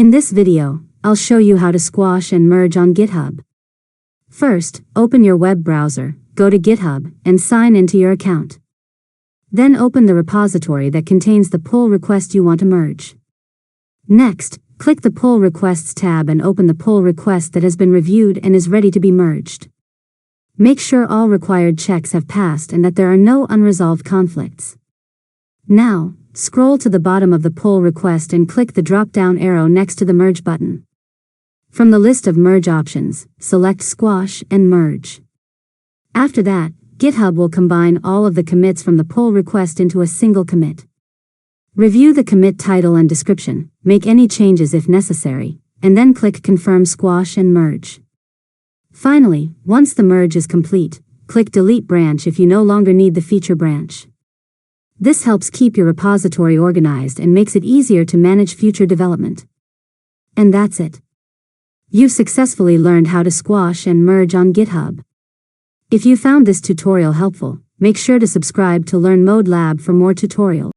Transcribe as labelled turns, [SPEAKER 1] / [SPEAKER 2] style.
[SPEAKER 1] In this video, I'll show you how to squash and merge on GitHub. First, open your web browser, go to GitHub, and sign into your account. Then open the repository that contains the pull request you want to merge. Next, click the Pull Requests tab and open the pull request that has been reviewed and is ready to be merged. Make sure all required checks have passed and that there are no unresolved conflicts. Now, scroll to the bottom of the pull request and click the drop-down arrow next to the Merge button. From the list of merge options, select Squash and Merge. After that, GitHub will combine all of the commits from the pull request into a single commit. Review the commit title and description, make any changes if necessary, and then click Confirm Squash and Merge. Finally, once the merge is complete, click Delete Branch if you no longer need the feature branch. This helps keep your repository organized and makes it easier to manage future development. And that's it. You've successfully learned how to squash and merge on GitHub. If you found this tutorial helpful, make sure to subscribe to Learn Mode Lab for more tutorials.